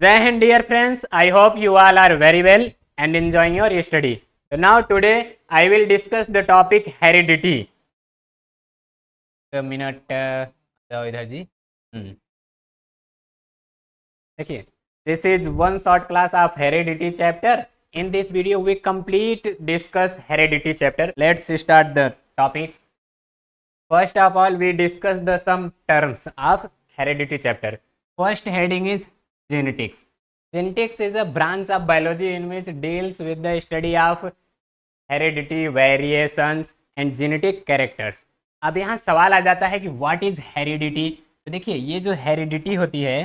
Jai Hind, dear friends. I hope you all are very well and enjoying your study. So now today I will discuss the topic heredity. एक minute जाओ इधर जी। देखिए, this is one short class of heredity chapter. In this video we complete discuss heredity chapter. Let's start the topic. First of all, we discuss the some terms of heredity chapter. First heading is genetics. Genetics is a branch of biology in which deals with the study of heredity, variations and genetic characters. अब यहाँ सवाल आ जाता है कि what is heredity. तो देखिए, ये जो हेरिडिटी होती है,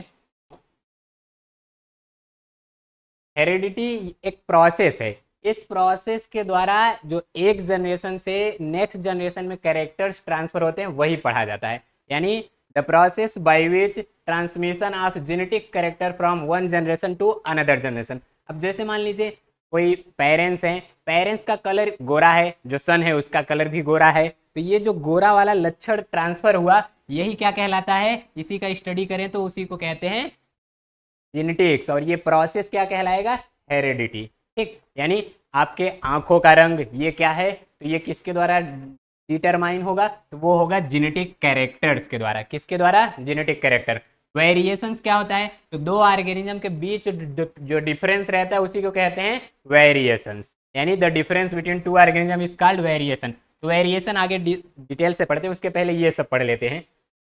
हेरिडिटी एक प्रोसेस है। इस प्रोसेस के द्वारा जो एक जनरेशन से नेक्स्ट जनरेशन में कैरेक्टर्स ट्रांसफर होते हैं वही पढ़ा जाता है। यानी the process by which transmission of genetic character from one generation to another generation. अब जैसे मान लीजिए कोई पेरेंट्स हैं, पेरेंट्स का कलर गोरा है, जो सन है उसका कलर भी गोरा है, तो ये जो गोरा वाला लक्षण ट्रांसफर हुआ यही क्या कहलाता है, इसी का स्टडी करें तो उसी को कहते हैं जेनेटिक्स। और ये प्रोसेस क्या कहलाएगा, हेरिडिटी। ठीक, यानी आपके आंखों का रंग ये क्या है, तो ये किसके द्वारा डिटरमाइन होगा, तो वो होगा जेनेटिक कैरेक्टर्स के द्वारा। किसके द्वारा, जेनेटिक कैरेक्टर। वेरिएशंस क्या होता है, तो दो ऑर्गेनिज्म के बीच जो डिफरेंस रहता है उसी को कहते हैं वेरिएशंस। यानी the difference between two organism is called variation. तो वेरिएशन आगे डिटेल से पढ़ते हैं, उसके पहले ये सब पढ़ लेते हैं।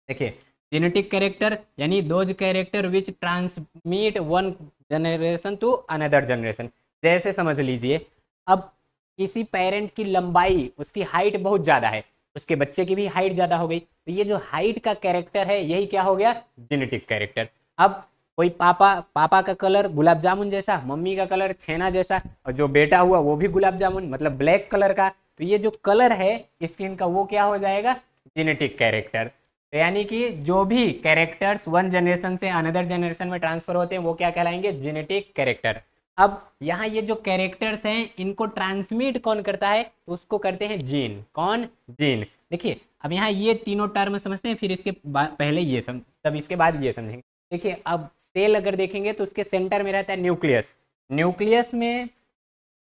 देखिए, जेनेटिक कैरेक्टर यानी those character which transmit one generation to another generation. जैसे समझ लीजिए, अब किसी पेरेंट की लंबाई, उसकी हाइट बहुत ज़्यादा है, उसके बच्चे की भी हाइट ज़्यादा हो गई, तो ये जो हाइट का कैरेक्टर है यही क्या हो गया, जेनेटिक कैरेक्टर। अब कोई पापा का कलर गुलाब जामुन जैसा, मम्मी का कलर छेना जैसा, और जो बेटा हुआ वो भी गुलाब जामुन मतलब ब्लैक कलर का, तो ये जो कलर है स्किन का वो क्या हो जाएगा, जेनेटिक कैरेक्टर। तो यानी कि जो भी कैरेक्टर्स वन जनरेशन से अनदर जनरेशन में ट्रांसफर होते हैं वो क्या कहलाएंगे, जेनेटिक कैरेक्टर। अब यहाँ ये जो कैरेक्टर्स हैं इनको ट्रांसमिट कौन करता है, तो उसको करते हैं जीन। कौन, जीन। देखिए, अब यहाँ ये तीनों टर्म समझते हैं, फिर इसके पहले ये तब इसके बाद ये समझेंगे। देखिए, अब सेल अगर देखेंगे तो उसके सेंटर में रहता है न्यूक्लियस। न्यूक्लियस में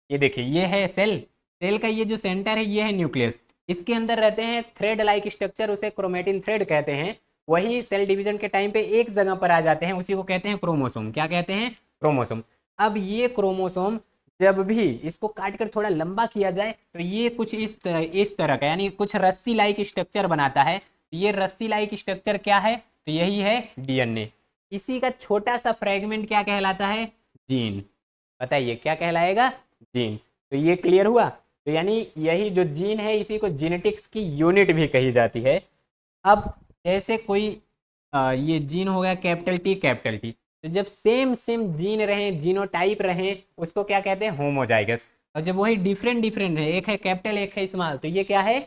ये देखिए, ये है सेल, सेल का ये जो सेंटर है ये है न्यूक्लियस। इसके अंदर रहते हैं थ्रेड लाइक स्ट्रक्चर, उसे क्रोमेटिन थ्रेड कहते हैं। वही सेल डिवीजन के टाइम पे एक जगह पर आ जाते हैं, उसी को कहते हैं क्रोमोसोम। क्या कहते हैं, क्रोमोसोम। अब ये क्रोमोसोम जब भी इसको काट कर थोड़ा लंबा किया जाए तो ये कुछ इस तरह का, यानी कुछ रस्सी लाइक स्ट्रक्चर बनाता है। ये रस्सी लाइक स्ट्रक्चर क्या है, तो यही है डीएनए। इसी का छोटा सा फ्रेगमेंट क्या कहलाता है, जीन। बताइए क्या कहलाएगा, जीन। तो ये क्लियर हुआ। तो यानी यही जो जीन है इसी को जेनेटिक्स की यूनिट भी कही जाती है। अब जैसे कोई ये जीन हो गया कैपिटल टी कैपिटल टी, तो जब सेम सेम जीन रहे, जीनोटाइप रहे, उसको क्या कहते हैं, होमोजाइगस। और जब वही डिफरेंट डिफरेंट है, एक है कैपिटल एक है स्मॉल, तो ये क्या है,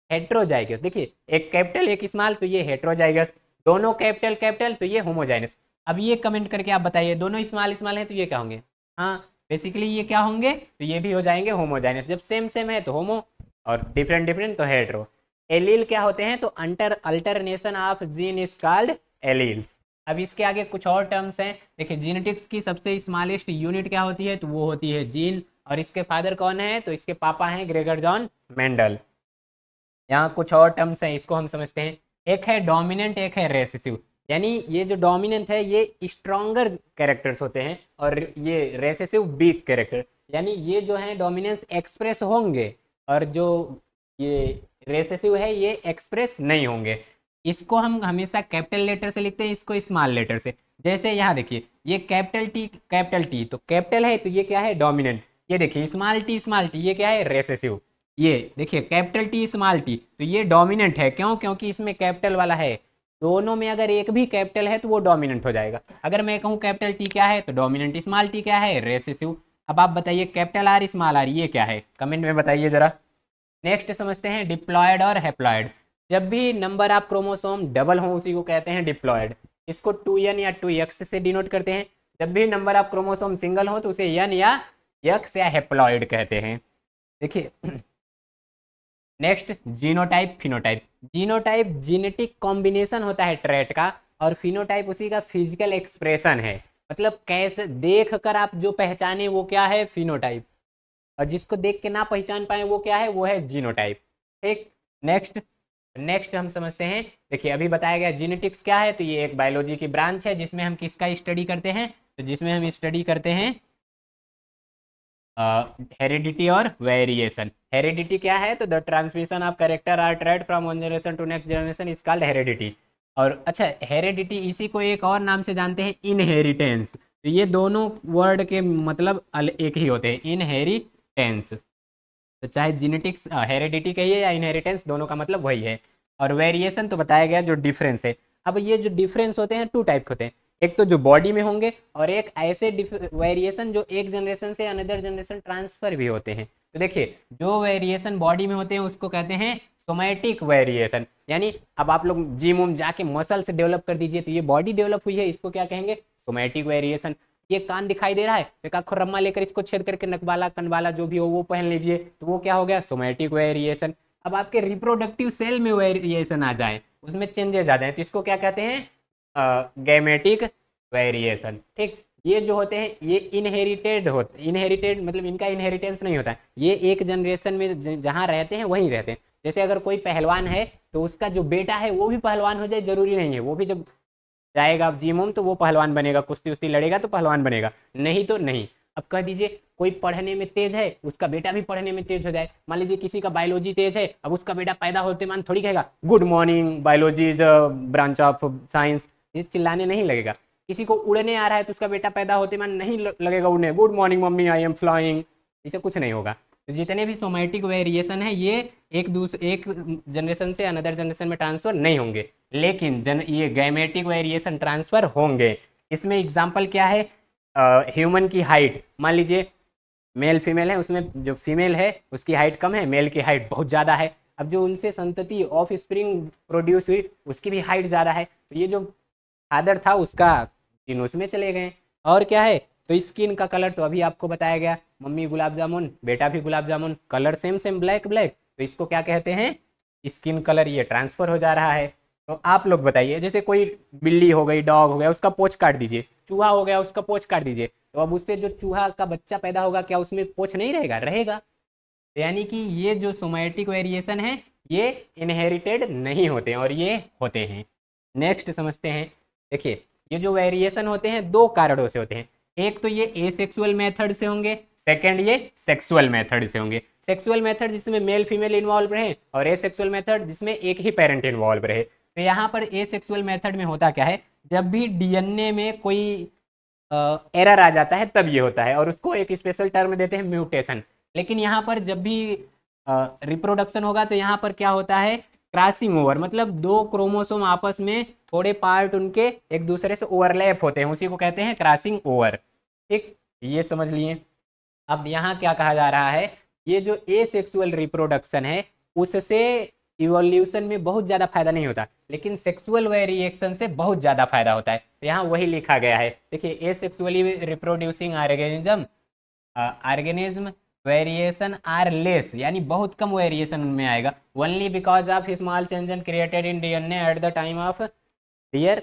हेट्रोजाइगस। देखिए, एक कैपिटल एक स्मॉल, तो ये हेट्रोजाइगस। दोनों कैपिटल कैपिटल, तो ये होमोजाइगस। अब ये कमेंट करके आप बताइए, दोनों स्मॉल स्मॉल है तो ये क्या होंगे, हाँ बेसिकली ये क्या होंगे, तो ये भी हो जाएंगे होमोजाइनस। जब सेम सेम है तो होमो और डिफरेंट डिफरेंट तो हेट्रो। एलील क्या होते हैं, तो alternation of gene is called alleles. अब इसके आगे कुछ और टर्म्स हैं। देखिए, जेनेटिक्स की सबसे स्मॉलेस्ट यूनिट क्या होती है, तो वो होती है जीन। और इसके फादर कौन है, तो इसके पापा हैं ग्रेगर जॉन मेंडल। यहाँ कुछ और टर्म्स हैं, इसको हम समझते हैं। एक है डोमिनेंट, एक है रेसेसिव। यानी ये जो डोमिनेंट है ये स्ट्रॉन्गर कैरेक्टर्स होते हैं, और ये रेसेसिव वीक कैरेक्टर। यानी ये जो है डोमिनेंस एक्सप्रेस होंगे, और जो ये रेसेसिव है ये एक्सप्रेस नहीं होंगे। इसको हम हमेशा कैपिटल लेटर से लिखते हैं, इसको स्मॉल लेटर से। जैसे यहाँ देखिए, ये कैपिटल टी तो कैपिटल है, तो ये क्या है, डोमिनेंट। ये देखिए स्मॉल टी ये क्या है, रेसेसिव। ये देखिए कैपिटल टी स्मॉल टी, तो ये डोमिनेंट है। क्यों, क्योंकि इसमें कैपिटल वाला है। दोनों में अगर एक भी कैपिटल है तो वो डोमिनेंट हो जाएगा। अगर मैं कहूँ कैपिटल टी क्या है, तो डोमिनेंट। स्मॉल टी क्या है, रेसेसिव। अब आप बताइए कैपिटल आर स्मॉल आर ये क्या है, कमेंट में बताइए जरा। नेक्स्ट समझते हैं डिप्लॉयड और हैप्लॉयड। जब भी नंबर ऑफ क्रोमोसोम डबल हो उसी को कहते हैं डिप्लॉयड। इसको 2n या 2x से डिनोट करते हैं। जब भी नंबर ऑफ क्रोमोसोम सिंगल हो तो उसे n या x या हैप्लॉयड कहते हैं। देखिए, next genotype phenotype. Genotype genetic combination होता है ट्रेट का, और फिनोटाइप उसी का फिजिकल एक्सप्रेशन है। मतलब कैसे देख कर आप जो पहचाने वो क्या है, फिनोटाइप, और जिसको देख के ना पहचान पाए वो क्या है, वो है जीनोटाइप। ठीक, नेक्स्ट नेक्स्ट हम समझते हैं। देखिए अभी बताया गया जीनेटिक्स क्या है, तो ये एक बायोलॉजी की ब्रांच है जिसमें हम किसका स्टडी करते हैं, तो जिसमें हम स्टडी करते हैं हेरिडिटी और वेरिएशन। हेरिडिटी क्या है, तो the transmission of character or trait from one generation to next generation is called heredity. और अच्छा, हेरिडिटी इसी को एक और नाम से जानते हैं, इनहेरिटेंस। तो ये दोनों वर्ड के मतलब एक ही होते हैं, इनहेरिटेंस। तो चाहे जीनेटिक्स हेरिडिटी कहिए या इनहेरिटेंस, दोनों का मतलब वही है। और वेरिएशन तो बताया गया जो डिफरेंस है। अब ये जो डिफरेंस होते हैं टू टाइप के होते हैं, एक तो जो बॉडी में होंगे और एक ऐसे वेरिएशन जो एक जनरेशन से अनदर जनरेशन ट्रांसफर भी होते हैं। तो देखिए जो वेरिएशन बॉडी में होते हैं उसको कहते हैं सोमैटिक वेरिएशन, यानी अब आप लोग जिम उम जाके मसल से डेवलप कर दीजिए तो ये बॉडी डेवलप हुई है, इसको क्या कहेंगे, सोमैटिक वेरिएशन। ये कान दिखाई दे रहा है, एक आखो रम्मा लेकर इसको छेद करके नकवाला कनवाला जो भी हो वो पहन लीजिए, तो वो क्या हो गया, सोमैटिक वेरिएशन। अब आपके रिप्रोडक्टिव सेल में वेरिएशन आ जाए, उसमें चेंजेस आ जाए, तो इसको क्या कहते हैं, गैमेटिक वेरिएशन। ठीक, ये जो होते हैं ये इनहेरिटेड होते, इनहेरिटेड मतलब इनका इनहेरिटेंस नहीं होता है, ये एक जनरेशन में जहाँ रहते हैं वहीं रहते हैं। जैसे अगर कोई पहलवान है तो उसका जो बेटा है वो भी पहलवान हो जाए जरूरी नहीं है, वो भी जब जाएगा आप जिम उम तो वो पहलवान बनेगा, कुश्ती उश्ती लड़ेगा तो पहलवान बनेगा, नहीं तो नहीं। अब कह दीजिए कोई पढ़ने में तेज है, उसका बेटा भी पढ़ने में तेज हो जाए, मान लीजिए किसी का बायोलॉजी तेज है, अब उसका बेटा पैदा होते मान थोड़ी कहेगा good morning biology is branch of science, ये चिल्लाने नहीं लगेगा। किसी को उड़ने आ रहा है तो उसका बेटा पैदा होते मान नहीं लगेगा उड़ने, good morning mummy I am flying, इसे कुछ नहीं होगा। तो जितने भी सोमैटिक वेरिएशन है ये एक जनरेशन से अनदर जनरेशन में ट्रांसफर नहीं होंगे, लेकिन ये गैमेटिक वेरिएशन ट्रांसफर होंगे। इसमें एग्जांपल क्या है, ह्यूमन की हाइट, मान लीजिए मेल फीमेल है, उसमें जो फीमेल है उसकी हाइट कम है, मेल की हाइट बहुत ज़्यादा है। अब जो उनसे संतति ऑफ स्प्रिंग प्रोड्यूस हुई उसकी भी हाइट ज़्यादा है, तो ये जो फादर था उसका तीन उसमें चले गए। और क्या है, तो स्किन का कलर तो अभी आपको बताया गया, मम्मी गुलाब जामुन बेटा भी gulab jamun, colour same same black black, तो इसको क्या कहते हैं, स्किन कलर, ये ट्रांसफर हो जा रहा है। तो आप लोग बताइए, जैसे कोई बिल्ली हो गई, डॉग हो गया, उसका पोंछ काट दीजिए, चूहा हो गया उसका पोंछ काट दीजिए, तो अब उससे जो चूहा का बच्चा पैदा होगा क्या उसमें पोंछ नहीं रहेगा, रहेगा। यानी कि ये जो सोमैटिक वेरिएशन है ये इनहेरिटेड नहीं होते और ये होते हैं। नेक्स्ट समझते हैं। देखिए ये जो वेरिएशन होते हैं दो कारणों से होते हैं, एक तो ये एसेक्सुअल मेथड से होंगे, सेकंड ये सेक्सुअल मेथड से होंगे। सेक्सुअल मेथड जिसमें मेल फीमेल इन्वॉल्व रहे और एसेक्सुअल मेथड जिसमें एक ही पेरेंट इन्वॉल्व रहे। तो यहाँ पर एसेक्सुअल मेथड में होता क्या है, जब भी डीएनए में कोई एरर आ जाता है तब ये होता है और उसको एक स्पेशल टर्म देते हैं म्यूटेशन। लेकिन यहाँ पर जब भी रिप्रोडक्शन होगा तो यहाँ पर क्या होता है, क्रॉसिंग ओवर, मतलब दो क्रोमोसोम आपस में थोड़े पार्ट उनके एक दूसरे से ओवरलैप होते हैं, उसी को कहते हैं क्रॉसिंग ओवर। ठीक, ये समझ लिए। अब यहाँ क्या कहा जा रहा है, ये जो एसेक्सुअल रिप्रोडक्शन है उससे इवोल्यूशन में बहुत ज़्यादा फायदा नहीं होता, लेकिन सेक्सुअल वेरिएशन से बहुत ज़्यादा फायदा होता है। तो यहाँ वही लिखा गया है, देखिए asexually reproducing organism variation are less, यानी बहुत कम वेरिएशन उनमें आएगा, only because of small changes created in DNA at the time of dear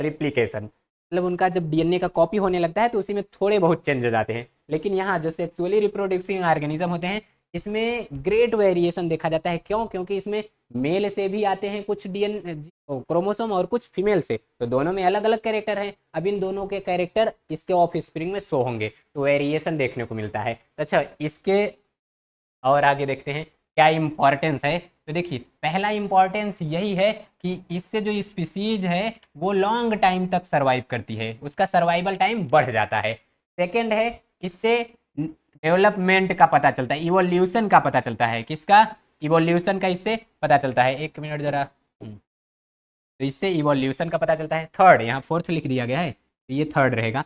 replication. मतलब उनका जब डीएनए का कॉपी होने लगता है तो उसी में थोड़े बहुत चेंजेस आते हैं। लेकिन यहाँ जो सेक्सुअली रिप्रोड्यूसिंग ऑर्गेनिज्म होते हैं इसमें ग्रेट वेरिएशन देखा जाता है। क्यों? क्योंकि इसमें मेल से भी आते हैं कुछ डीएनए क्रोमोसोम और कुछ फीमेल से, तो दोनों में अलग अलग कैरेक्टर हैं। अब इन दोनों के कैरेक्टर इसके ऑफ स्प्रिंग में शो होंगे तो वेरिएशन देखने को मिलता है। अच्छा, इसके और आगे देखते हैं क्या इंपॉर्टेंस है। तो देखिए पहला इंपॉर्टेंस यही है कि इससे जो स्पीसीज है वो लॉन्ग टाइम तक सर्वाइव करती है, उसका सर्वाइवल टाइम बढ़ जाता है। सेकेंड है, इससे डेवलपमेंट का पता चलता है, इवोल्यूशन का पता चलता है, किसका, इवोल्यूशन का इससे पता चलता है। एक मिनट जरा, तो इससे इवोल्यूशन का पता चलता है। थर्ड, यहाँ फोर्थ लिख दिया गया है तो ये थर्ड रहेगा।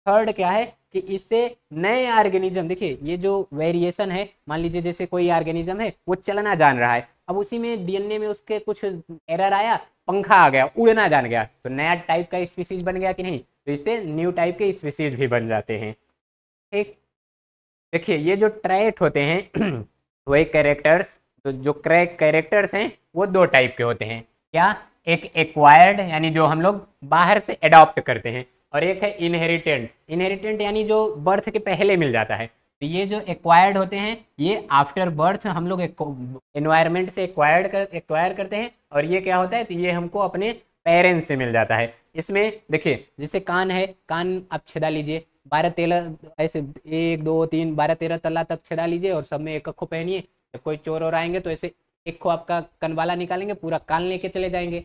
थर्ड क्या है कि इससे नए ऑर्गेनिज्म, देखिए ये जो वेरिएशन है, मान लीजिए जैसे कोई ऑर्गेनिज्म है वो चलना जान रहा है, अब उसी में डीएनए में उसके कुछ एरर आया, पंखा आ गया, उड़ना जान गया, तो नया टाइप का स्पीसीज बन गया कि नहीं, तो इससे न्यू टाइप के स्पीसीज भी बन जाते हैं। ठीक, देखिए ये जो ट्रेट होते हैं वही कैरेक्टर्स, तो जो कैरेक्टर्स हैं वो दो टाइप के होते हैं। क्या? एक एक्वायर्ड यानी जो हम लोग बाहर से अडॉप्ट करते हैं, और एक है इनहेरिटेंट। इनहेरिटेंट यानी जो बर्थ के पहले मिल जाता है। तो ये जो एक्वायर्ड होते हैं ये आफ्टर बर्थ हम लोग एनवायरनमेंट से एक्वायर करते हैं, और ये क्या होता है, तो ये हमको अपने पेरेंट्स से मिल जाता है। इसमें देखिए जैसे कान है, कान आप छेदा लीजिए 12-13 ऐसे 1 2 3 12 13 तल्ला तक छेदा लीजिए और सब में एक अखो पहनिए। जब कोई चोर और आएंगे तो ऐसे एक खो आपका कनवाला निकालेंगे, पूरा कान लेके चले जाएंगे,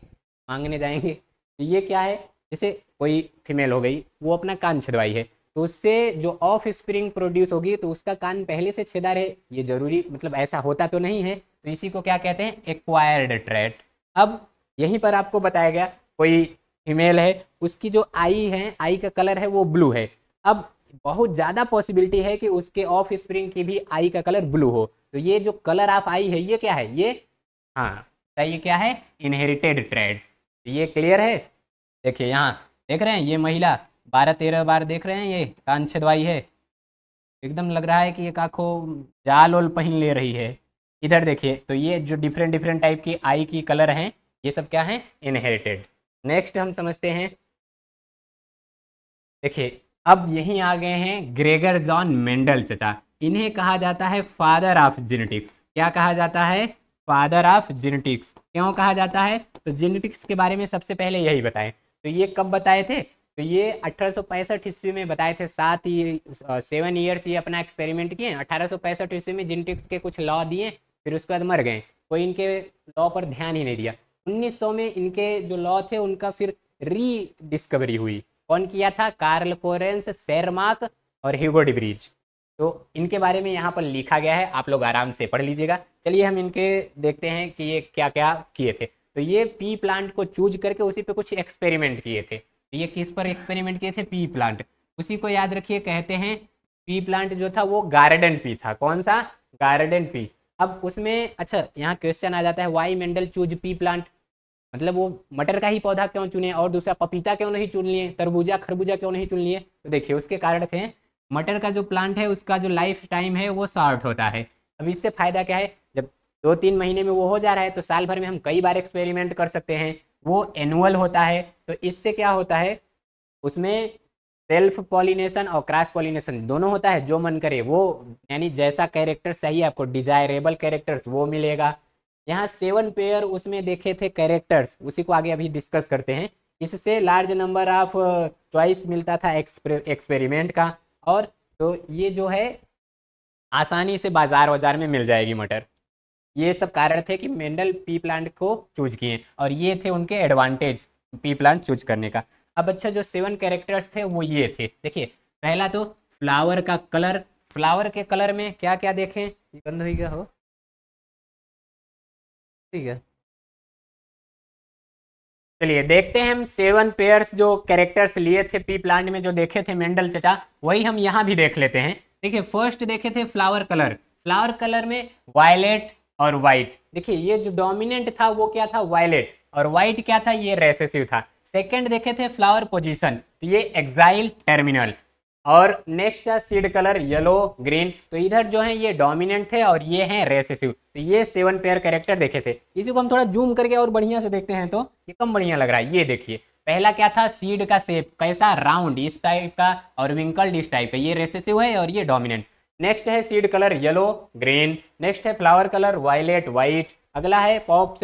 मांगने जाएंगे। तो ये क्या है, जैसे कोई फीमेल हो गई वो अपना कान छेदवाई है, तो उससे जो ऑफ स्प्रिंग प्रोड्यूस होगी तो उसका कान पहले से छेदा रहे, ये जरूरी मतलब ऐसा होता तो नहीं है। तो इसी को क्या कहते हैं, एक्वायर्ड ट्रेट। अब यहीं पर आपको बताया गया कोई फीमेल है, उसकी जो आई है, आई का कलर है वो ब्लू है। अब बहुत ज़्यादा पॉसिबिलिटी है कि उसके ऑफ स्प्रिंग की भी आई का कलर ब्लू हो। तो ये जो कलर ऑफ आई है ये क्या है, ये हाँ ये क्या है, इनहेरिटेड ट्रेट। ये क्लियर है। देखिए यहाँ देख रहे हैं ये महिला 12-13 बार देख रहे हैं ये कान छेदवाई है, एकदम लग रहा है कि ये काखो जाल ओल पहन ले रही है। इधर देखिए तो ये जो डिफरेंट डिफरेंट टाइप की आई की कलर हैं ये सब क्या है, इनहेरिटेड। नेक्स्ट हम समझते हैं, देखिए अब यहीं आ गए हैं ग्रेगर जॉन मेंडल चचा। इन्हें कहा जाता है फादर ऑफ जेनेटिक्स। क्या कहा जाता है, फादर ऑफ जेनेटिक्स। क्यों कहा जाता है, तो जेनेटिक्स के बारे में सबसे पहले यही बताएं। तो ये कब बताए थे, तो ये 1865 ईस्वी में बताए थे। 7 ईयर्स ये अपना एक्सपेरिमेंट किए। 1865 ईस्वी में जेनेटिक्स के कुछ लॉ दिए, फिर उसके बाद मर गए, कोई इनके लॉ पर ध्यान ही नहीं दिया। 1900 में इनके जो लॉ थे उनका फिर रीडिस्कवरी हुई। कौन किया था, कार्ल कोरेंस, शेरमार्क और ह्यूगो डिब्रीज। तो इनके बारे में यहाँ पर लिखा गया है, आप लोग आराम से पढ़ लीजिएगा। चलिए हम इनके देखते हैं कि ये क्या क्या किए थे। तो ये पी प्लांट को चूज करके उसी पे कुछ एक्सपेरिमेंट किए थे। तो ये किस पर एक्सपेरिमेंट किए थे, पी प्लांट। उसी को याद रखिए, कहते हैं पी प्लांट जो था वो गार्डन पी था। कौन सा, गार्डन पी। अब उसमें अच्छा यहाँ क्वेश्चन आ जाता है, why Mendel choose pea plant, मतलब वो मटर का ही पौधा क्यों चुने, और दूसरा पपीता क्यों नहीं चुन लिए, तरबूजा खरबूजा क्यों नहीं चुन लिए। तो देखिए उसके कारण थे, मटर का जो प्लांट है उसका जो लाइफ टाइम है वो शॉर्ट होता है। अब इससे फायदा क्या है, जब 2-3 महीने में वो हो जा रहा है तो साल भर में हम कई बार एक्सपेरिमेंट कर सकते हैं। वो एनुअल होता है, तो इससे क्या होता है, उसमें सेल्फ पॉलिनेशन और क्रॉस पॉलिनेशन दोनों होता है। जो मन करे वो, यानी जैसा कैरेक्टर चाहिए आपको, डिजायरेबल कैरेक्टर्स वो मिलेगा। यहाँ 7 पेयर उसमें देखे थे कैरेक्टर्स, उसी को आगे अभी डिस्कस करते हैं। इससे लार्ज नंबर ऑफ चॉइस मिलता था एक्सपेरिमेंट का, और तो ये जो है आसानी से बाजार में मिल जाएगी मटर। ये सब कारण थे कि मेंडल पी प्लांट को चूज किए, और ये थे उनके एडवांटेज पी प्लांट चूज करने का। अब अच्छा जो 7 कैरेक्टर्स थे वो ये थे। देखिए पहला तो फ्लावर का कलर। फ्लावर के कलर में क्या क्या देखें, ये बंद हो गया हो, ठीक है। चलिए देखते हैं हम 7 पेयर्स जो कैरेक्टर्स लिए थे पी प्लांट में, जो देखे थे मेंडल चचा, वही हम यहाँ भी देख लेते हैं। देखिए फर्स्ट देखे थे फ्लावर कलर। फ्लावर कलर में वायलेट और वाइट। देखिए ये जो डोमिनेंट था वो क्या था, वायलेट, और वाइट क्या था, ये रेसेसिव था। सेकंड देखे थे फ्लावर पोजीशन, तो ये एक्साइल टर्मिनल। और नेक्स्ट का सीड कलर येलो ग्रीन। तो इधर जो है ये डोमिनेंट थे और ये हैं रेसेसिव। तो ये 7 पेयर कैरेक्टर देखे थे। इसी को हम थोड़ा जूम करके और बढ़िया से देखते हैं तो ये कम बढ़िया लग रहा है। ये देखिए पहला क्या था, सीड का शेप कैसा, राउंड इस टाइप का, और विंकल्ड इस टाइप का, ये रेसेसिव है और ये डोमिनेंट। नेक्स्ट है seed colour yellow green. Next है फ्लावर कलर वायलेट वाइट। अगला है पॉड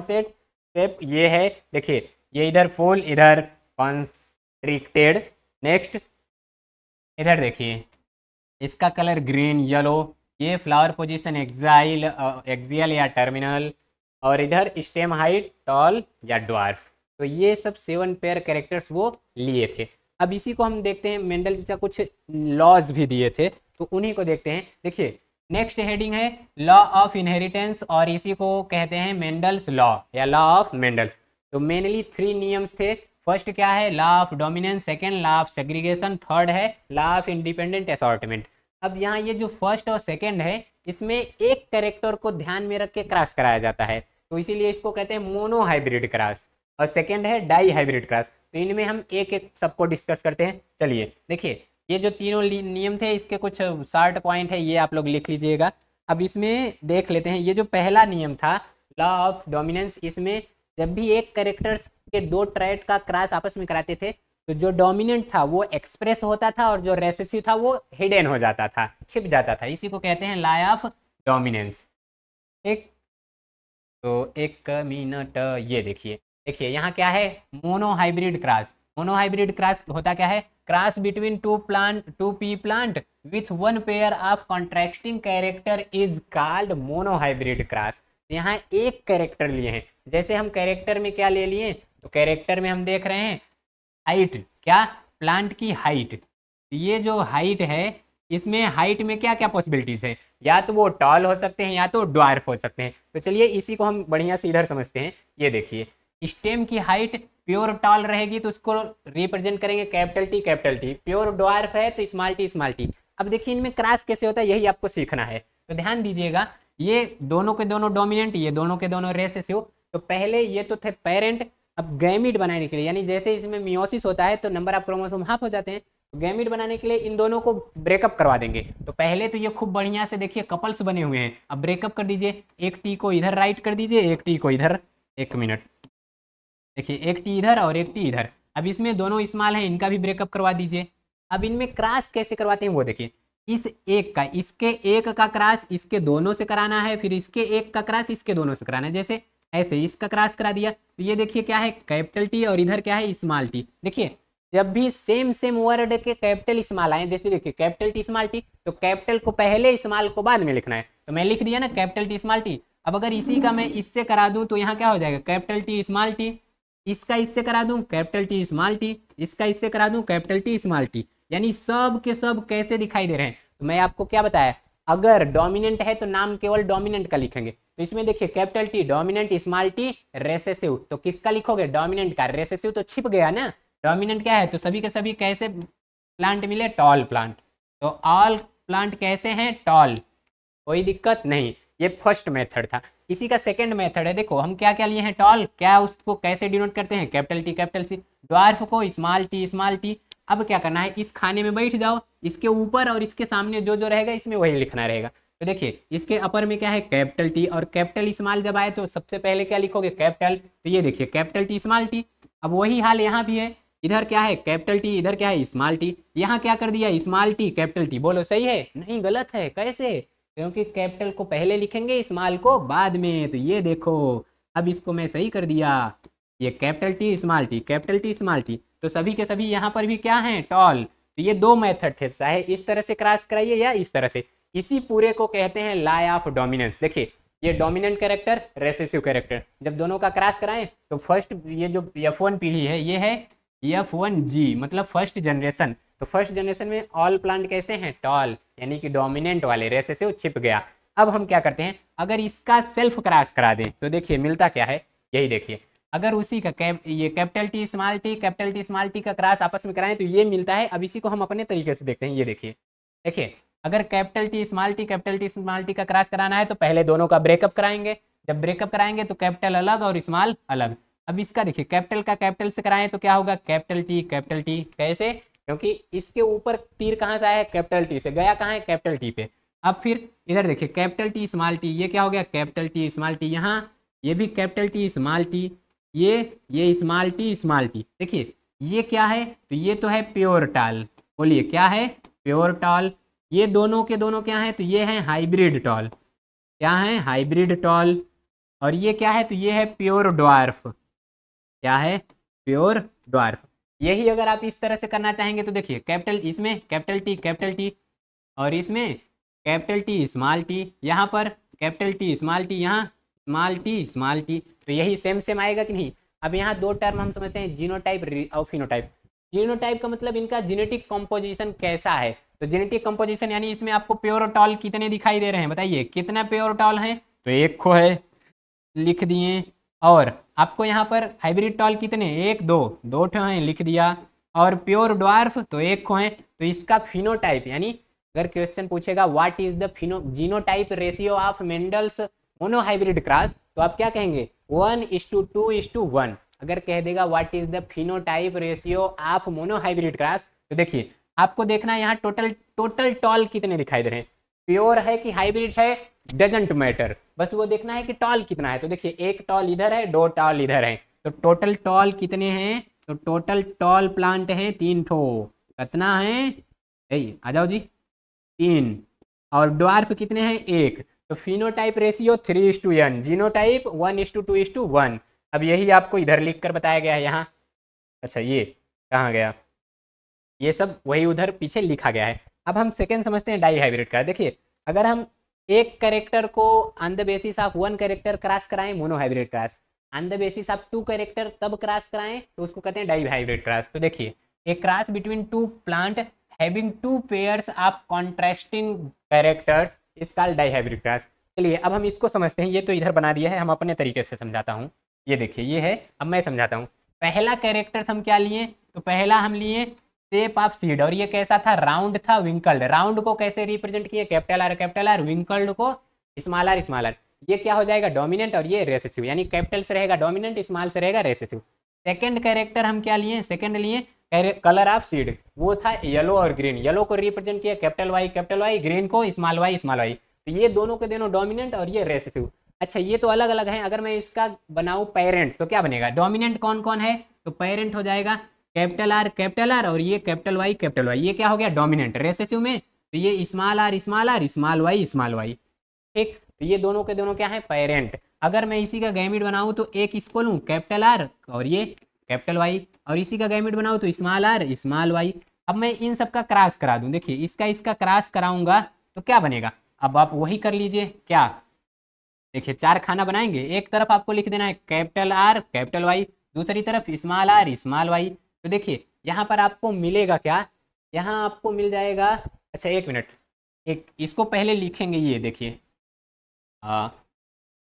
सेट शेप, ये है देखिए, ये इधर फुल इधर कॉन्स्ट्रिक्टेड। नेक्स्ट इधर देखिए इसका कलर ग्रीन येलो, ये फ्लावर पोजीशन एक्सियल या टर्मिनल, और इधर स्टेम हाइट टॉल या ड्वार्फ। तो ये सब 7 पेयर कैरेक्टर्स वो लिए थे। अब इसी को हम देखते हैं, मेंडल चचा कुछ लॉज भी दिए थे तो उन्हीं को देखते हैं। देखिए नेक्स्ट हेडिंग है लॉ ऑफ इनहेरिटेंस, और इसी को कहते हैं मेंडल्स लॉ या लॉ ऑफ मेंडल्स। तो मेनली 3 नियम्स थे। फर्स्ट क्या है, law of dominance, second law of segregation, third है लॉ ऑफ इंडिपेंडेंट असॉर्टमेंट। अब यहाँ ये जो फर्स्ट और सेकंड है इसमें एक कैरेक्टर को ध्यान में रख के क्रॉस कराया जाता है, तो इसीलिए इसको कहते हैं मोनो हाइब्रिड क्रॉस, और सेकंड है डाई हाइब्रिड क्रॉस। तो इनमें हम एक एक सबको डिस्कस करते हैं। चलिए देखिए ये जो तीनों नियम थे इसके कुछ शॉर्ट पॉइंट है, ये आप लोग लिख लीजिएगा। अब इसमें देख लेते हैं, ये जो पहला नियम था लॉ ऑफ डोमिनेंस, इसमें जब भी एक कैरेक्टर्स के 2 ट्रेट का क्रॉस आपस में कराते थे तो जो डोमिनेंट था वो एक्सप्रेस होता था और जो रेसेसिव था वो हिडन हो जाता था, छिप जाता था। इसी को कहते हैं लॉ ऑफ डोमिनेंस। एक तो एक मिनट, ये देखिए, देखिए यहाँ क्या है, मोनोहाइब्रिड क्रॉस। मोनोहाइब्रिड क्रॉस होता क्या है, cross between two P plant with one pair of contracting character is called monohybrid cross. यहाँ एक कैरेक्टर लिए हैं, जैसे हम कैरेक्टर में क्या ले लिए, तो कैरेक्टर में हम देख रहे हैं हाइट, क्या, प्लांट की हाइट। ये जो हाइट है, इसमें हाइट में क्या क्या पॉसिबिलिटीज है, या तो वो टॉल हो सकते हैं या तो ड्वार्फ हो सकते हैं। तो चलिए इसी को हम बढ़िया से इधर समझते हैं। ये देखिए, स्टेम की हाइट प्योर टॉल रहेगी तो उसको रिप्रेजेंट करेंगे capital T capital T, pure dwarf है तो स्मॉल टी स्मॉल टी। अब देखिए इनमें क्रॉस कैसे होता है, यही आपको सीखना है। तो ध्यान दीजिएगा, ये दोनों के दोनों डोमिनेंट, ये दोनों के दोनों रेसेसिव। तो पहले ये तो थे पेरेंट, अब गैमिड बनाने के लिए, यानी जैसे इसमें मियोसिस होता है तो नंबर ऑफ क्रोमोसोम हाफ हो जाते हैं, तो गैमिड बनाने के लिए इन दोनों को ब्रेकअप करवा देंगे। तो पहले तो ये खूब बढ़िया से देखिए कपल्स बने हुए हैं। अब ब्रेकअप कर दीजिए, एक टी को इधर राइट कर दीजिए, एक टी को इधर, एक मिनट, देखिए एक टी इधर और एक टी इधर। अब इसमें दोनों स्मॉल हैं, इनका भी ब्रेकअप करवा दीजिए। अब इनमें क्रॉस कैसे करवाते हैं वो देखिए, इस एक का, इसके एक का क्रॉस इसके दोनों से कराना है, फिर इसके एक का क्रॉस इसके दोनों से कराना है। जैसे ऐसे इसका क्रॉस करा दिया तो ये देखिए क्या है, कैपिटल टी, और इधर क्या है, स्मॉल टी। देखिए जब भी सेम सेम वर्ड के कैपिटल स्मॉल आए, जैसे देखिए कैपिटल टी स्मॉल टी, तो कैपिटल को पहले स्मॉल को बाद में लिखना है। तो मैं लिख दिया ना कैपिटल टी स्मॉल टी। अब अगर इसी का मैं इससे करा दूं तो यहाँ क्या हो जाएगा, कैपिटल टी स्मॉल टी। इसका इससे करा दूं कैपिटल टी स्मॉल टी, इसका इससे करा दूं कैपिटल टी स्मॉल टी, यानी सब के सब कैसे दिखाई दे रहे हैं। तो मैं आपको क्या बताया, अगर डोमिनेंट है तो नाम केवल डोमिनेंट का लिखेंगे। तो इसमें देखिए capital T dominant, small T recessive, तो किसका लिखोगे, डोमिनेंट का। रेसेसिव तो छिप गया ना, डोमिनेंट क्या है, तो सभी के सभी कैसे प्लांट मिले, टॉल प्लांट। तो ऑल प्लांट कैसे हैं, टॉल, कोई दिक्कत नहीं। ये फर्स्ट मेथड था। इसी का सेकंड मेथड है, देखो हम क्या क्या लिए हैं, टॉल, क्या उसको कैसे डिनोट करते हैं, capital T capital C, dwarf को स्मॉल टी स्मॉल टी। अब क्या करना है, इस खाने में बैठ जाओ, इसके ऊपर और इसके सामने जो जो रहेगा इसमें वही लिखना रहेगा। तो देखिए इसके अपर में क्या है, कैपिटल टी, और कैपिटल स्मॉल जब आए तो सबसे पहले क्या लिखोगे, कैपिटल। तो ये देखिए कैपिटल टी स्मॉल टी। अब वही हाल यहाँ भी है, इधर क्या है कैपिटल टी, इधर क्या है स्मॉल टी। यहाँ क्या कर दिया, स्मॉल टी कैपिटल टी। बोलो सही है, नहीं गलत है, कैसे, क्योंकि कैपिटल को पहले लिखेंगे स्मॉल को बाद में। तो ये देखो अब इसको मैं सही कर दिया, ये capital T small T, capital T small T, तो सभी के सभी यहाँ पर भी क्या हैं, टॉल। तो ये दो मेथड थे, चाहे इस तरह से क्रॉस कराइए या इस तरह से। इसी पूरे को कहते हैं लॉ ऑफ डोमिनेंस। देखिए ये डोमिनेंट कैरेक्टर, रेसेसिव कैरेक्टर, जब दोनों का क्रॉस कराएं तो फर्स्ट ये जो F1 पीढ़ी है ये है F1G, मतलब फर्स्ट जनरेशन। तो फर्स्ट जनरेशन में ऑल प्लांट कैसे हैं, टॉल, यानी कि डोमिनेंट वाले, रेसेसिव छिप गया। अब हम क्या करते हैं, अगर इसका सेल्फ क्रॉस करा दें तो देखिए मिलता क्या है, यही देखिए, अगर उसी का ये capital T small T, capital T small T का क्रॉस आपस में कराएं तो ये मिलता है। अब इसी को हम अपने तरीके से देखते हैं, ये देखिए, देखिए अगर capital T small T, capital T small T का क्रॉस कराना है तो पहले दोनों का ब्रेकअप कराएंगे। जब ब्रेकअप कराएंगे तो कैपिटल अलग और स्मॉल अलग। अब इसका देखिए कैपिटल का कैपिटल से कराएं तो क्या होगा, कैपिटल टी कैपिटल टी। कैसे, क्योंकि इसके ऊपर तीर कहाँ से आया, कैपिटल टी से, गया कहाँ है, कैपिटल टी पे। अब फिर इधर देखिए कैपिटल टी स्मॉल टी, ये क्या हो गया, कैपिटल टी स्मॉल टी। यहाँ ये भी कैपिटल टी स्मॉल टी, ये स्मॉल टी स्मॉल टी। देखिए ये क्या है, तो ये तो है प्योर टॉल, बोलिए क्या है, प्योर टॉल। ये दोनों के दोनों क्या है, तो ये है हाइब्रिड टॉल, क्या है, हाइब्रिड टॉल। और ये क्या है, तो ये है प्योर ड्वार्फ, क्या है, प्योर ड्वार्फ। यही अगर आप इस तरह से करना चाहेंगे तो देखिए कैपिटल, इसमें कैपिटल टी और इसमें कैपिटल टी स्मॉल टी, यहाँ पर कैपिटल टी स्मॉल टी, यहाँ स्मॉल टी। तो यही सेम सेम आएगा कि नहीं। अब यहाँ दो टर्म हम समझते हैं, जीनोटाइप और फिनोटाइप। जीनोटाइप का मतलब इनका जेनेटिक कंपोजिशन कैसा है। तो जेनेटिक कंपोजिशन यानी इसमें आपको प्योर टॉल कितने दिखाई दे रहे हैं, बताइए कितना प्योर टॉल है, तो एक खो है, लिख दिए। और आपको यहाँ पर हाइब्रिड टॉल कितने, एक दो ठो हैं, लिख दिया। और प्योर ड्वार्फ तो एक खो है। तो इसका फिनोटाइप, यानी अगर क्वेश्चन पूछेगा what is the genotype ratio of Mendel's monohybrid cross, तो आप क्या कहेंगे, 1:2:1। अगर कह देगा what is the phenotype ratio of monohybrid cross, तो देखिए आपको देखना है यहाँ टोटल टॉल कितने दिखाई दे रहे हैं, प्योर है कि हाइब्रिड है, डजंट मैटर, बस वो देखना है कि टॉल कितना है। तो देखिए एक टॉल इधर है, दो टॉल इधर है, तो टोटल टॉल कितने हैं, तो टोटल टॉल प्लांट हैं 3 ठो। कितना है? आ जाओ जी, 3। और ड्वार्फ कितने हैं? 1। तो फिनोटाइप रेशियो 3:n, जीनोटाइप 1:2:1। अब यही आपको इधर लिख कर बताया गया है यहाँ। अच्छा ये कहाँ गया? ये सब वही उधर पीछे लिखा गया है। अब हम सेकेंड समझते हैं डाई हाइब्रिड का। देखिए, अगर हम एक करेक्टर को on the basis of 1 character cross कराएं, mono hybrid cross. On the basis of 2 character तब क्रॉस कराएं तो उसको कहते हैं डाई हाइब्रिड क्रॉस। तो देखिए, एक cross between 2 plant having 2 pairs of contrasting characters is called dihybrid cross. चलिए अब हम इसको समझते हैं। ये तो इधर बना दिया है, हम अपने तरीके से समझाता हूँ। ये देखिए, ये है, अब मैं समझाता हूँ। पहला कैरेक्टर्स हम क्या लिए? तो पहला हम लिए शेप ऑफ सीड, और ये कैसा था? राउंड था, विंकल्ड। राउंड को कैसे रिप्रेजेंट किए? कैपिटल आर, विंकल्ड को स्मॉल आर। ये क्या हो जाएगा? डोमिनेंट, और ये रेसेसिव, यानी कैपिटल से रहेगा डोमिनेंट, स्मॉल से रहेगा रेसेसिव। सेकंड कैरेक्टर हम क्या लिए? सेकंड लिए कलर ऑफ सीड, वो था येलो और ग्रीन। येलो को रिप्रेजेंट किया कैपिटल वाई, ग्रीन को स्मॉल वाई। तो ये दोनों के दोनों डोमिनेंट और ये रेसेसिव। अच्छा, ये तो अलग अलग है। अगर मैं इसका बनाऊं पेरेंट तो क्या बनेगा? डोमिनेंट कौन कौन है? तो पेरेंट हो जाएगा कैपिटल आर, और ये कैपिटल वाई। ये क्या हो गया? डोमिनेंट। रेसेसिव में तो ये स्मॉल आर स्मॉल वाई। ठीक, तो ये दोनों के दोनों क्या है? पेरेंट। अगर मैं इसी का गैमिट बनाऊं तो एक इसको लूँ कैपिटल आर और ये कैपिटल वाई, और इसी का गैमिट बनाऊं तो स्मॉल आर स्मॉल वाई। अब मैं इन सब का क्रॉस करा दूं। देखिए, इसका इसका क्रॉस कराऊंगा तो क्या बनेगा? अब आप वही कर लीजिए। क्या? देखिए, 4 खाना बनाएंगे। एक तरफ आपको लिख देना है कैपिटल आर कैपिटल वाई, दूसरी तरफ स्मॉल आर स्मॉल वाई। तो देखिए, यहाँ पर आपको मिलेगा क्या? यहाँ आपको मिल जाएगा। अच्छा एक मिनट, एक इसको पहले लिखेंगे। ये देखिए, हाँ,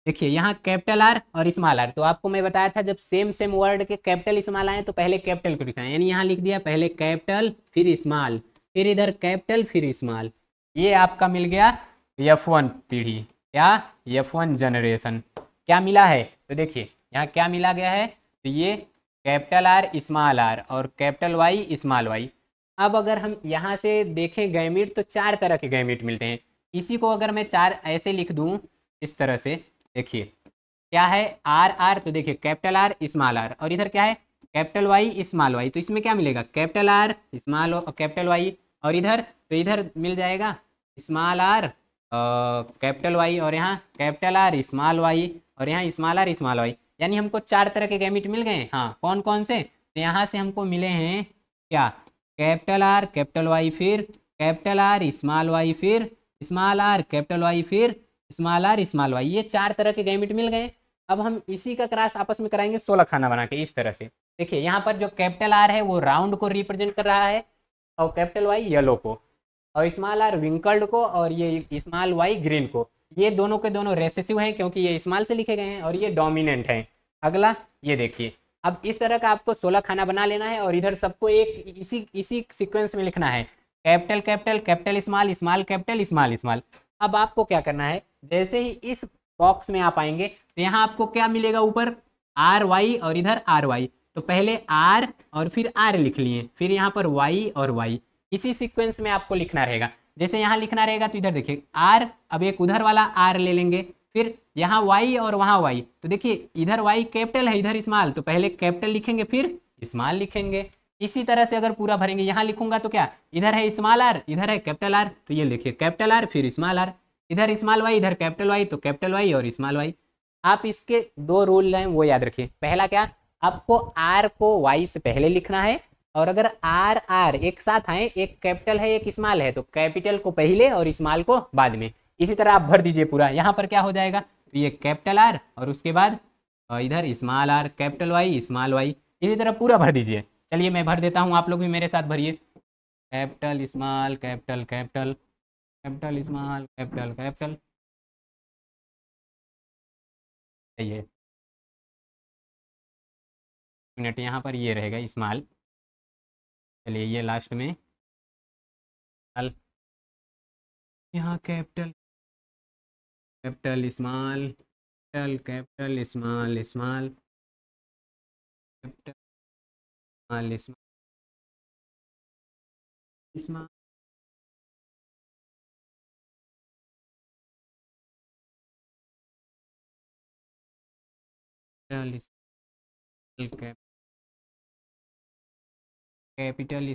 देखिए यहाँ कैपिटल आर और स्मॉल आर। तो आपको मैं बताया था, जब सेम सेम वर्ड के कैपिटल स्मॉल आए तो पहले कैपिटल को लिखना है, यानी यहाँ लिख दिया पहले कैपिटल फिर स्मॉल, फिर इधर कैपिटल फिर स्मॉल। ये आपका मिल गया F1 पीढ़ी। क्या? F1 generation. क्या मिला है? तो देखिए यहाँ क्या मिला गया है? तो ये कैपिटल आर स्मॉल आर और कैपिटल वाई स्मॉल वाई। अब अगर हम यहाँ से देखें गैमिट, तो 4 तरह के गैमिट मिलते हैं। इसी को अगर मैं 4 ऐसे लिख दूँ इस तरह से, देखिए क्या है? आर आर, तो देखिए कैपिटल आर स्मॉल आर, और इधर क्या है? Capital Y small y. तो इसमें क्या मिलेगा? Capital R small capital Y, और इधर तो इधर मिल जाएगा स्मॉल आर कैपिटल वाई, और यहाँ कैपिटल आर स्मॉल वाई, और यहाँ स्मॉल आर स्मॉल वाई। यानी हमको 4 तरह के गैमिट मिल गए। हाँ, कौन कौन से? तो यहाँ से हमको मिले हैं क्या? कैपिटल आर कैपिटल वाई, फिर कैपिटल आर स्मॉल वाई, फिर स्मॉल आर कैपिटल वाई, फिर स्मॉल आर स्मॉल वाई। ये 4 तरह के गैमिट मिल गए। अब हम इसी का क्रॉस आपस में कराएंगे 16 खाना बना के इस तरह से। देखिए यहाँ पर जो कैपिटल आर है वो राउंड को रिप्रेजेंट कर रहा है, और कैपिटल वाई येलो को, और स्मॉल आर विंकल्ड को, और ये स्मॉल वाई ग्रीन को। ये दोनों के दोनों रेसेसिव हैं क्योंकि ये स्मॉल से लिखे गए हैं, और ये डोमिनेंट हैं। अगला ये देखिए, अब इस तरह का आपको 16 खाना बना लेना है, और इधर सबको एक इसी इसी सीक्वेंस में लिखना है। Capital capital capital small small capital small small. अब आपको क्या करना है? जैसे ही इस बॉक्स में आप आएंगे तो यहाँ आपको क्या मिलेगा? ऊपर आर वाई और इधर आर वाई। तो पहले आर और फिर आर लिख लिए, फिर यहाँ पर वाई और वाई। इसी सीक्वेंस में आपको लिखना रहेगा। जैसे यहाँ लिखना रहेगा तो इधर देखिए आर, अब एक उधर वाला आर ले लेंगे, फिर यहाँ वाई और वहाँ वाई। तो देखिए इधर वाई कैपिटल है, इधर स्मॉल, तो पहले कैपिटल लिखेंगे फिर स्मॉल लिखेंगे। इसी तरह से अगर पूरा भरेंगे, यहाँ लिखूंगा तो क्या? इधर है स्मॉल आर, इधर है कैपिटल आर, तो ये लिखिए कैपिटल आर फिर स्मॉल आर, इधर स्मॉल वाई इधर कैपिटल वाई, तो कैपिटल वाई और स्मॉल वाई। आप इसके 2 रूल हैं वो याद रखिए। पहला क्या? आपको आर को वाई से पहले लिखना है, और अगर आर आर एक साथ आए, एक कैपिटल है एक स्मॉल है, तो कैपिटल को पहले और स्मॉल को बाद में। इसी तरह आप भर दीजिए पूरा। यहाँ पर क्या हो जाएगा? तो ये कैपिटल आर और उसके बाद इधर small r capital Y small y. इसी तरह पूरा भर दीजिए। चलिए मैं भर देता हूँ, आप लोग भी मेरे साथ भरिए। Capital small capital capital capital small capital capital. ये मिनट, यहाँ पर ये रहेगा स्मॉल। चलिए ये लास्ट में स्मॉल, यहाँ capital capital small capital capital small small capital small small capital capital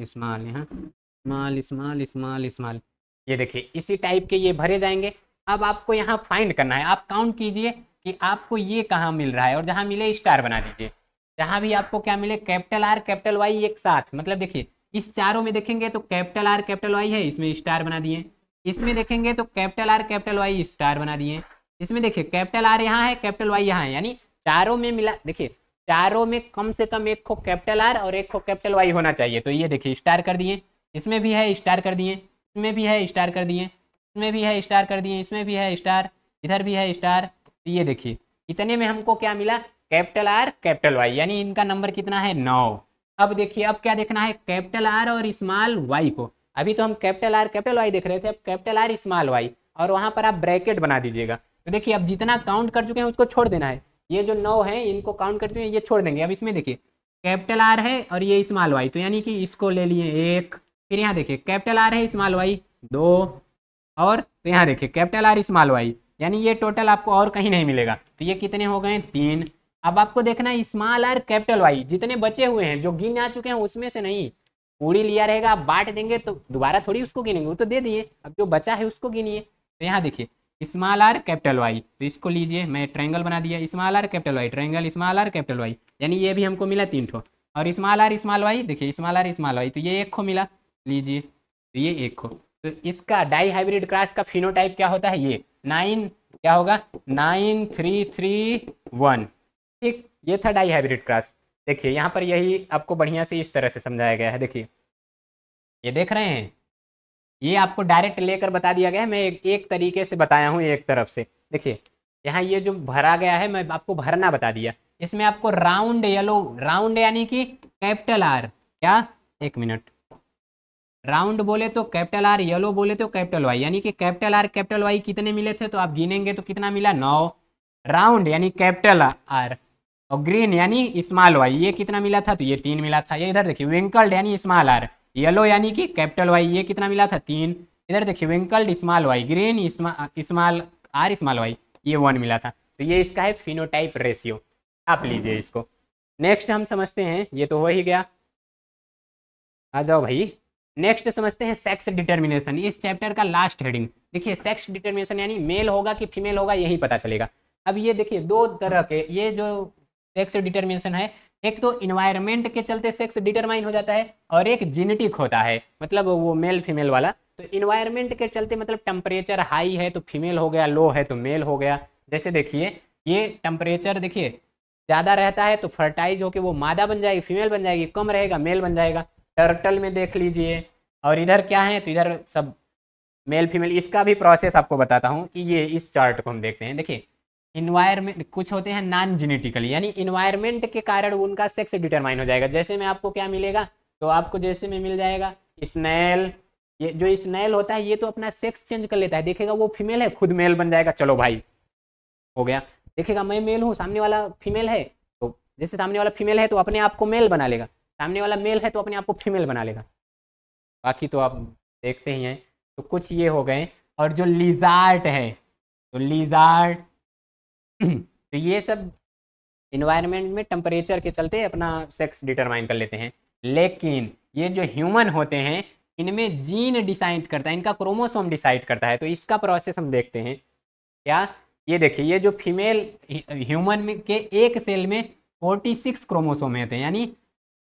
small, यहाँ स्मॉल स्मॉल स्मॉल स्मॉल, ये देखिए इसी टाइप के ये भरे जाएंगे। अब आपको यहाँ फाइंड करना है, आप काउंट कीजिए कि आपको ये कहाँ मिल रहा है, और जहाँ मिले स्टार बना दीजिए। जहाँ भी आपको क्या मिले कैपिटल आर कैपिटल वाई एक साथ, मतलब देखिए इस चारों में देखेंगे तो कैपिटल आर कैपिटल वाई है, इसमें स्टार बना दिए। इसमें देखेंगे तो capital R capital Y star बना दिए। इसमें देखिए कैपिटल आर यहाँ है कैपिटल वाई यहाँ है, यानी चारों में मिला, देखिए चारों में कम से कम एक को कैपिटल आर और एक को कैपिटल वाई होना चाहिए, तो ये देखिए स्टार कर दिए। इसमें भी है स्टार कर दिए, इसमें भी है स्टार कर दिए, इसमें भी है स्टार कर दिए, इसमें भी है स्टार, इधर भी है स्टार। तो ये देखिए इतने में हमको क्या मिला, कैपिटल आर कैपिटल वाई, यानी इनका नंबर कितना है 9। अब देखिए अब क्या देखना है, कैपिटल आर और स्मॉल वाई को। अभी तो हम कैपिटल आर कैपिटल वाई देख रहे थे, अब कैपिटल आर स्मॉल वाई, और वहां पर आप ब्रैकेट बना दीजिएगा। तो देखिए अब जितना काउंट कर चुके हैं उसको छोड़ देना है, ये जो 9 है इनको काउंट कर चुके हैं ये छोड़ देंगे। अब इसमें देखिए कैपिटल आर है और ये स्मॉल वाई, तो यानी कि इसको ले लिए 1, फिर यहाँ देखिए कैपिटल आर है स्मॉल वाई 2, और तो यहाँ देखिए कैपिटल आर स्मॉल वाई, यानी ये टोटल आपको और कहीं नहीं मिलेगा। तो ये कितने हो गए 3। अब आपको देखना है स्मॉल आर कैपिटल वाई जितने बचे हुए हैं जो गिन आ चुके हैं उसमें से नहीं, पूरी लिया रहेगा, आप बांट देंगे तो दोबारा थोड़ी उसको गिनेंगे, वो तो दे दिए, अब जो बचा है उसको गिनिए। तो यहाँ देखिए स्मॉल आर कैपिटल वाई, तो इसको लीजिए, मैं ट्रायंगल बना दिया, small r capital Y triangle small r capital Y, यानी ये भी हमको मिला 3 ठो। और स्मॉल आर स्मॉल वाई, देखिए स्मॉल आर स्मॉल वाई, तो ये 1 खो मिला, लीजिए तो ये 1 खो। तो इसका डाई हाइब्रिड क्रॉस का फिनोटाइप क्या होता है, ये 9 क्या होगा 9331, ठीक, ये था डाई हाइब्रिड क्रॉस। देखिए यहाँ पर यही आपको बढ़िया से इस तरह से समझाया गया है, देखिए ये देख रहे हैं, ये आपको डायरेक्ट लेकर बता दिया गया है, मैं एक तरीके से बताया हूँ एक तरफ से। देखिए यहाँ ये जो भरा गया है मैं आपको भरना बता दिया, इसमें आपको राउंड येलो, राउंड यानी कि कैपिटल आर, क्या एक मिनट, राउंड बोले तो कैपिटल आर, येलो बोले तो कैपिटल वाई, यानी कि कैपिटल आर कैपिटल वाई कितने मिले थे, तो आप गिनेंगे तो कितना मिला 9। राउंड यानी कैपिटल आर, और ग्रीन यानी स्मॉल वाई, ये कितना मिला था, तो ये 3 मिला था। ये इधर देखिए विंकल्ड यानी स्मॉल आर, येलो यानी कि कैपिटल वाई, ये कितना मिला था 3। इधर देखिए wrinkled small Y, green small are small Y, ये 1 मिला था। तो ये इसका है फिनोटाइप रेशियो, आप लीजिए इसको। नेक्स्ट हम समझते हैं, ये तो हो ही गया, आ जाओ भाई नेक्स्ट समझते हैं सेक्स डिटर्मिनेशन, इस चैप्टर का लास्ट हेडिंग। देखिए सेक्स डिटर्मिनेशन यानी मेल होगा कि फीमेल होगा यही पता चलेगा। अब ये देखिए 2 तरह के ये जो सेक्स डिटर्मिनेशन है, एक तो इन्वायरमेंट के चलते सेक्स डिटरमाइन हो जाता है, और एक जेनेटिक होता है, मतलब वो मेल फीमेल वाला। तो इन्वायरमेंट के चलते मतलब टेम्परेचर हाई है तो फीमेल हो गया, लो है तो मेल हो गया। जैसे देखिए ये टेम्परेचर देखिए ज़्यादा रहता है तो फर्टाइज होकर वो मादा बन जाएगी, फीमेल बन जाएगी, कम रहेगा मेल बन जाएगा। टर्टल में देख लीजिए, और इधर क्या है, तो इधर सब मेल फीमेल। इसका भी प्रोसेस आपको बताता हूँ कि ये इस चार्ट को हम देखते हैं। देखिए इन्वायरमेंट कुछ होते हैं नॉन जेनेटिकली, यानी इन्वायरमेंट के कारण उनका सेक्स डिटरमाइन हो जाएगा। जैसे में आपको क्या मिलेगा, तो आपको जैसे में मिल जाएगा स्नेल, ये जो स्नेल होता है ये तो अपना सेक्स चेंज कर लेता है, देखेगा वो फीमेल है खुद मेल बन जाएगा, चलो भाई हो गया। देखेगा मैं मेल हूँ, सामने वाला फीमेल है, तो जैसे सामने वाला फीमेल है तो अपने आप को मेल बना लेगा, सामने वाला मेल है तो अपने आप को फीमेल बना लेगा। बाकी तो आप देखते ही हैं। तो कुछ ये हो गए। और जो लिजार्ड है, तो लिजार्ड तो ये सब इन्वायरमेंट में टेम्परेचर के चलते अपना सेक्स डिटरमाइन कर लेते हैं। लेकिन ये जो ह्यूमन होते हैं इनमें जीन डिसाइड करता है, इनका क्रोमोसोम डिसाइड करता है। तो इसका प्रोसेस हम देखते हैं क्या, ये देखिए ये जो फीमेल ह्यूमन में के एक सेल में 46 क्रोमोसोम होते हैं, यानी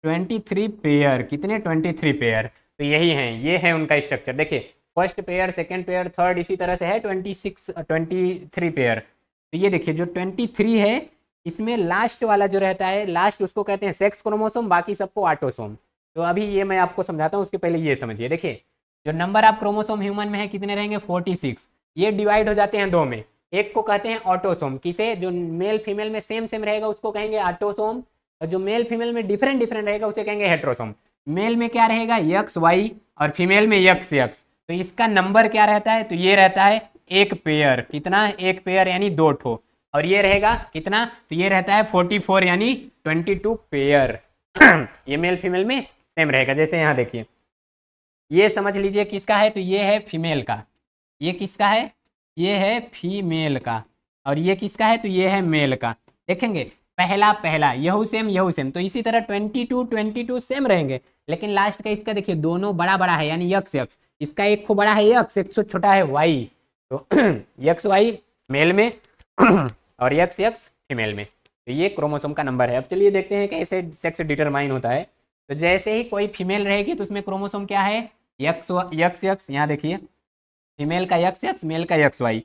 23 पेयर, कितने 23 पेयर। तो यही हैं, ये है उनका स्ट्रक्चर। देखिए first pair, second pair, third, इसी तरह से है 23 पेयर। तो ये देखिए जो 23 है इसमें लास्ट वाला जो रहता है, लास्ट उसको कहते हैं सेक्स क्रोमोसोम, बाकी सबको ऑटोसोम। तो अभी ये मैं आपको समझाता हूँ, उसके पहले ये समझिए। देखिए जो नंबर ऑफ क्रोमोसोम ह्यूमन में है कितने रहेंगे 46, ये डिवाइड हो जाते हैं 2 में। एक को कहते हैं ऑटोसोम, किसे, जो मेल फीमेल में सेम सेम रहेगा उसको कहेंगे ऑटोसोम, और जो मेल फीमेल में डिफरेंट डिफरेंट रहेगा उसे कहेंगे हेट्रोसोम। मेल में क्या रहेगा XY और फीमेल में XX। तो इसका नंबर क्या रहता है, तो ये रहता है 1 पेयर, कितना 1 पेयर यानी 2 ठो, और ये रहेगा कितना, तो ये रहता है 44 यानी 22 पेयर। ये मेल फीमेल में सेम रहेगा। जैसे यहाँ देखिए ये समझ लीजिए किसका है, तो ये है फीमेल का, ये किसका है, ये है फीमेल का, और ये किसका है, तो ये है मेल का। देखेंगे पहला पहला यहू सेम, तो इसी तरह 22 सेम रहेंगे, लेकिन लास्ट का इसका देखिए दोनों बड़ा बड़ा है, यानी यक्स यक्स, इसका एक को बड़ा है यक्स, एक से छोटा है वाई, तो यक्स वाई मेल में और यक्स यक्स फीमेल में, तो ये क्रोमोसोम का नंबर है। अब चलिए देखते हैं कैसे सेक्स डिटरमाइन होता है। तो जैसे ही कोई फीमेल रहेगी तो उसमें क्रोमोसोम क्या है, यक्स यक्स, यहाँ देखिए फीमेल का यक्स यक्स, मेल का यक्स वाई,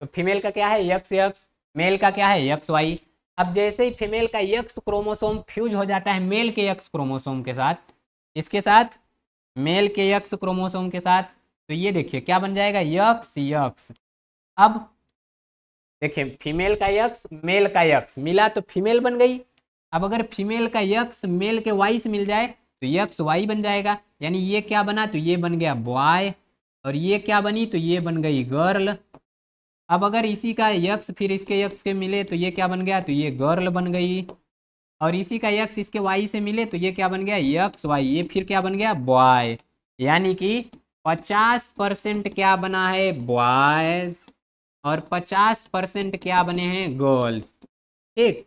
तो फीमेल का क्या है यक्स यक्स, मेल का क्या है यक्स वाई। अब जैसे ही फीमेल का यक्स क्रोमोसोम फ्यूज हो जाता है मेल के यक्स क्रोमोसोम के साथ, इसके साथ मेल के यक्स क्रोमोसोम के साथ, तो ये देखिए क्या बन जाएगा यक्स यक्स। अब देखिए फीमेल का यक्स मेल का यक्स मिला तो फीमेल बन गई। अब अगर फीमेल का यक्स मेल के वाई से मिल जाए तो यक्स वाई बन जाएगा, यानी ये क्या बना, तो ये बन गया बॉय, और ये क्या बनी, तो ये बन गई गर्ल। अब अगर इसी का यक्स फिर इसके यक्स के मिले तो ये क्या बन गया, तो ये गर्ल बन गई, और इसी का यक्स इसके वाई से मिले तो ये क्या बन गया यक्स वाई, ये फिर क्या बन गया बॉय। यानी कि 50% क्या बना है बॉयज और 50% क्या बने हैं गर्ल्स, ठीक।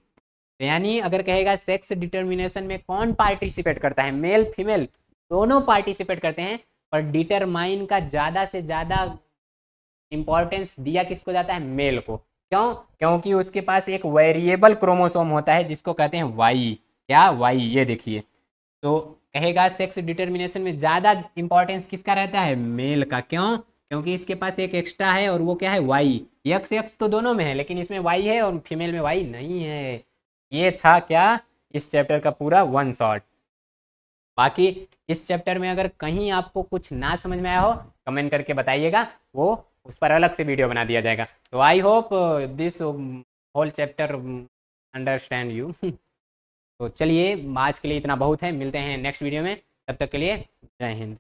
तो यानी अगर कहेगा सेक्स डिटर्मिनेशन में कौन पार्टिसिपेट करता है, मेल फीमेल दोनों पार्टिसिपेट करते हैं, पर डिटरमाइन का ज़्यादा से ज़्यादा इंपॉर्टेंस दिया किसको जाता है, मेल को। क्यों, क्योंकि उसके पास एक वेरिएबल क्रोमोसोम होता है जिसको कहते हैं वाई, क्या वाई, ये देखिए। तो कहेगा सेक्स डिटर्मिनेशन में ज़्यादा इंपॉर्टेंस किसका रहता है, मेल का। क्यों, क्योंकि इसके पास एक एक्स्ट्रा है और वो क्या है वाई, यक्स यक्स तो दोनों में है लेकिन इसमें वाई है और फीमेल में वाई नहीं है। ये था क्या इस चैप्टर का पूरा वन शॉट। बाकी इस चैप्टर में अगर कहीं आपको कुछ ना समझ में आया हो कमेंट करके बताइएगा, वो उस पर अलग से वीडियो बना दिया जाएगा। तो I hope this whole chapter understand you. तो चलिए आज के लिए इतना बहुत है, मिलते हैं नेक्स्ट वीडियो में, तब तक के लिए जय हिंद।